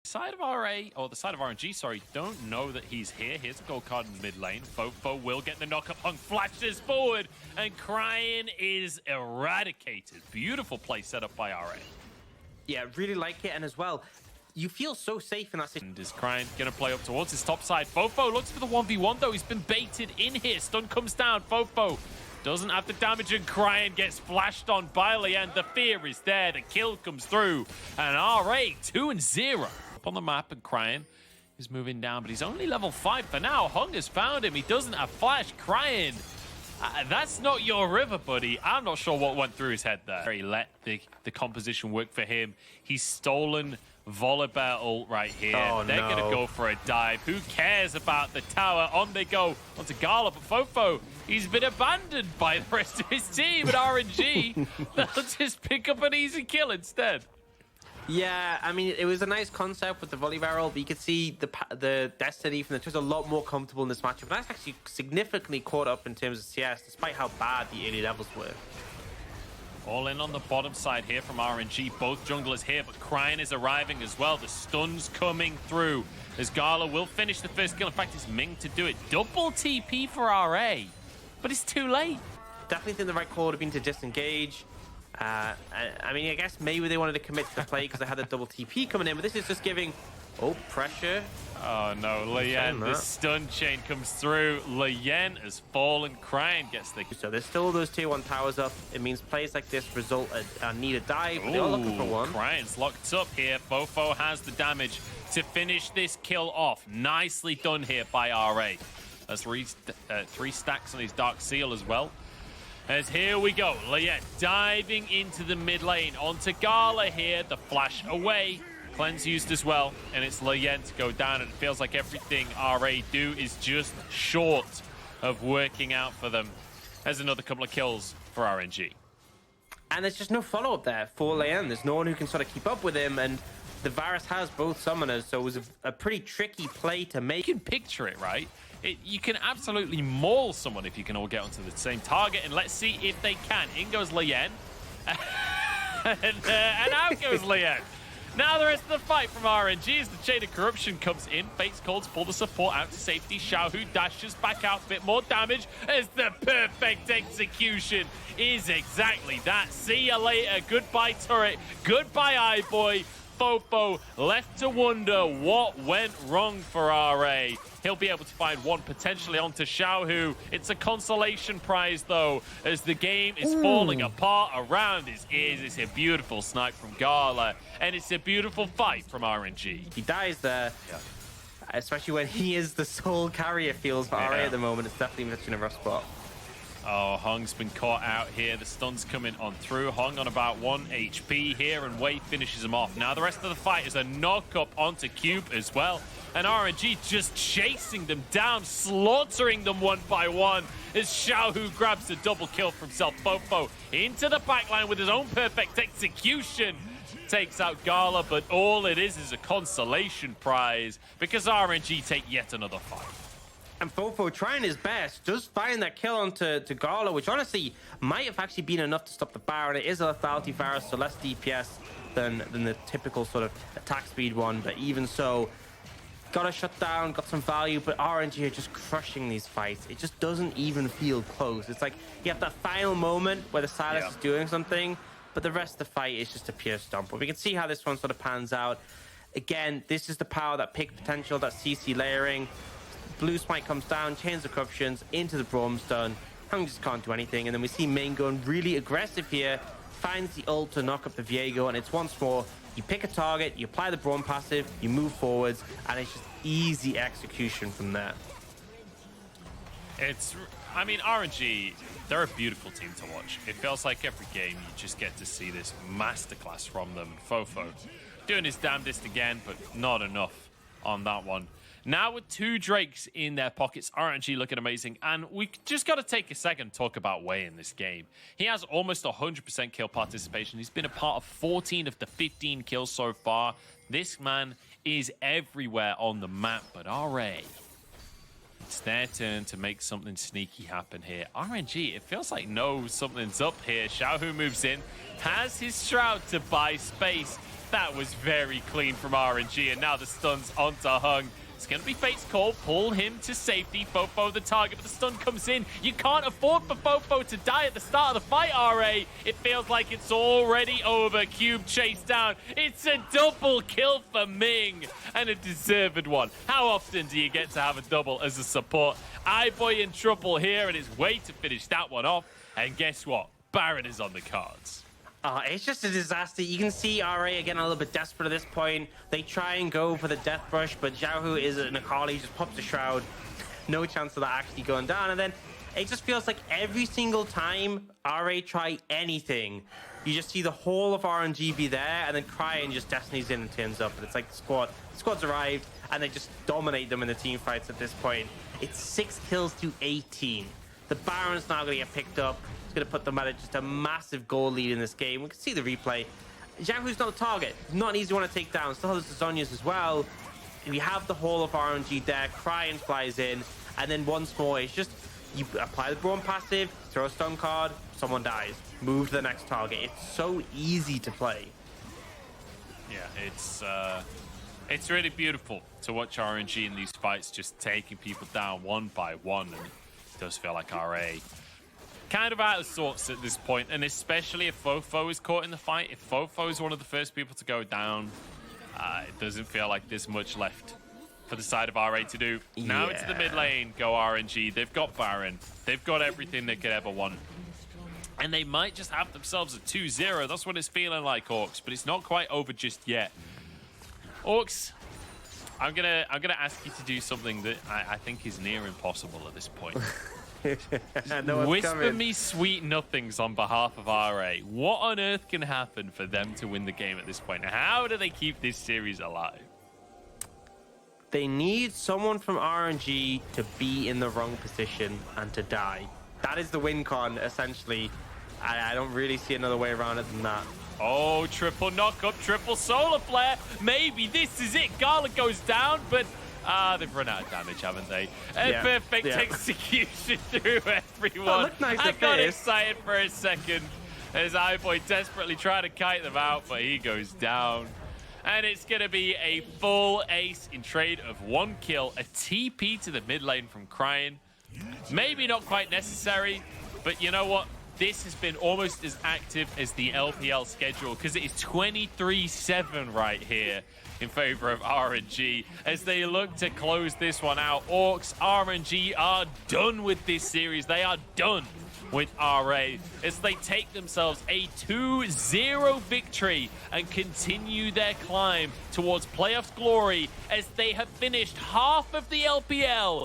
Side of RA, or the side of RNG, sorry, don't know that he's here. Here's a gold card in the mid lane. FoFo will get the knock-up. Hung flashes forward, and Crying is eradicated. Beautiful play set up by RA. Yeah, really like it, and as well, you feel so safe in that situation. And is Crying going to play up towards his top side? FoFo looks for the 1v1, though. He's been baited in here. Stun comes down. FoFo doesn't have the damage, and Crying gets flashed on by ㄟ. The fear is there. The kill comes through, and RA 2-0. On the map, and Crying is moving down, but he's only level 5 for now. Hung has found him. He doesn't have flash. Crying, that's not your river, buddy. I'm not sure what went through his head there. He let the composition work for him. He's stolen Volibear ult right here. Oh, They're going to go for a dive. Who cares about the tower? On they go onto Gala, but FoFo, he's been abandoned by the rest of his team at RNG. They'll just pick up an easy kill instead. Yeah, I mean, it was a nice concept with the volley barrel, but you could see the Destiny from the two is a lot more comfortable in this matchup. And that's actually significantly caught up in terms of CS, despite how bad the early levels were. All in on the bottom side here from RNG. Both junglers here, but Crying is arriving as well. The stun's coming through as Gala will finish the first kill. In fact, it's Ming to do it. Double TP for RA, but it's too late. Definitely think the right call would have been to disengage. I mean, I guess maybe they wanted to commit to the play because they had a double TP coming in, but this is just giving, pressure. Oh no, _ㄟ, the stun chain comes through. _ㄟ has fallen. Crying gets the... So there's still those tier 1 towers up. It means plays like this need a dive. They're all looking for one. Crying's locked up here. FoFo has the damage to finish this kill off. Nicely done here by RA. That's 3 stacks on his Dark Seal as well. As here we go, _ㄟ diving into the mid lane. Onto Gala here, the flash away. Cleanse used as well, and it's _ㄟ to go down, and it feels like everything RA do is just short of working out for them. There's another couple of kills for RNG. And there's just no follow-up there for _ㄟ. There's no one who can sort of keep up with him, and the Varus has both summoners, so it was a pretty tricky play to make. You can picture it, right? You can absolutely maul someone if you can all get onto the same target, and let's see if they can. In goes _ㄟ, and out goes _ㄟ. Now the rest of the fight from RNG as the Chain of Corruption comes in. Fate's called to pull the support out to safety. Xiaohu dashes back out, bit more damage as the perfect execution is exactly that. See you later. Goodbye, turret. Goodbye, iBoy. FoFo left to wonder what went wrong for RA. He'll be able to find one potentially onto Xiaohu. It's a consolation prize, though, as the game is falling apart around his ears. It's a beautiful snipe from Gala, and it's a beautiful fight from RNG. He dies there, especially when he is the sole carrier feels for RA at the moment. It's definitely in a rough spot. Oh, Hung's been caught out here. The stun's coming on through. Hung on about 1 HP here, and Wei finishes him off. Now the rest of the fight is a knock-up onto Cube as well. And RNG just chasing them down, slaughtering them one by one as Xiaohu grabs the double kill for himself. FoFo into the backline with his own perfect execution. Takes out Gala, but all it is a consolation prize because RNG take yet another fight. And FoFo trying his best, does find that kill onto Gala, which honestly might have actually been enough to stop the Baron. It is a lethality Varus, so less DPS than the typical sort of attack speed one, but even so, got a shutdown, got some value, but RNG are just crushing these fights. It just doesn't even feel close. It's like you have that final moment where the Silas is doing something, but the rest of the fight is just a pure stomp. But we can see how this one sort of pans out. Again, this is the power, that pick potential, that CC layering. Blue Smite comes down, Chains of Corruptions into the Brimstone. Hung just can't do anything. And then we see Ming going really aggressive here. Finds the ult to knock up the Viego. And it's once more, you pick a target, you apply the Braum passive, you move forwards. And it's just easy execution from there. I mean, RNG, they're a beautiful team to watch. It feels like every game you just get to see this masterclass from them. FoFo doing his damnedest again, but not enough on that one. Now with 2 Drakes in their pockets, RNG looking amazing. And we just got to take a second to talk about Wei in this game. He has almost 100% kill participation. He's been a part of 14 of the 15 kills so far. This man is everywhere on the map, but RA, it's their turn to make something sneaky happen here. RNG, it feels like something's up here. Xiaohu moves in, has his Shroud to buy space. That was very clean from RNG, and now the stun's onto Hung. It's going to be Fate's Call, pull him to safety. FoFo the target, but the stun comes in. You can't afford for FoFo to die at the start of the fight, RA. It feels like it's already over. Cube chased down. It's a double kill for Ming, and a deserved one. How often do you get to have a double as a support? iBoy in trouble here, and his way to finish that one off. And guess what? Baron is on the cards. It's just a disaster. You can see RA again a little bit desperate at this point. They try and go for the death rush, but Xiaohu is an Akali, just pops a shroud. No chance of that actually going down. And then it just feels like every single time RA try anything, you just see the whole of RNG be there, and then Cryin just Destiny's in and turns up. And it's like the squad's arrived, and they just dominate them in the team fights at this point. It's 6 kills to 18. The Baron's now going to get picked up. It's going to put them at just a massive goal lead in this game. We can see the replay. Xiaohu's not a target. Not an easy one to take down. Still has the Zhonya's as well. We have the whole of RNG there. Cryin flies in. And then once more, it's just you apply the Brawn passive, throw a stun card, someone dies. Move to the next target. It's so easy to play. Yeah, it's really beautiful to watch RNG in these fights, just taking people down one by one. And it does feel like RA kind of out of sorts at this point, and especially if FoFo is caught in the fight. If FoFo is one of the first people to go down, it doesn't feel like there's much left for the side of RA to do. Now into the mid lane go RNG. They've got Baron. They've got everything they could ever want. And they might just have themselves a 2-0. That's what it's feeling like, Orcs, but it's not quite over just yet. Orcs, I'm gonna ask you to do something that I think is near impossible at this point. Whisper me sweet nothings on behalf of RA. What on earth can happen for them to win the game at this point? How do they keep this series alive? They need someone from RNG to be in the wrong position and to die. That is the win con, essentially. I don't really see another way around it than that. Oh, triple knockup, triple solar flare. Maybe this is it. Gala goes down, but they've run out of damage, haven't they? A perfect execution through everyone. Oh, look nice I got excited for a second as iBoy desperately tried to kite them out, but he goes down. And it's going to be a full ace in trade of 1 kill, a TP to the mid lane from Cryin. Maybe not quite necessary, but you know what? This has been almost as active as the LPL schedule, because it is 23-7 right here in favor of RNG as they look to close this one out. Orcs, RNG are done with this series. They are done with RA as they take themselves a 2-0 victory and continue their climb towards playoffs glory as they have finished half of the LPL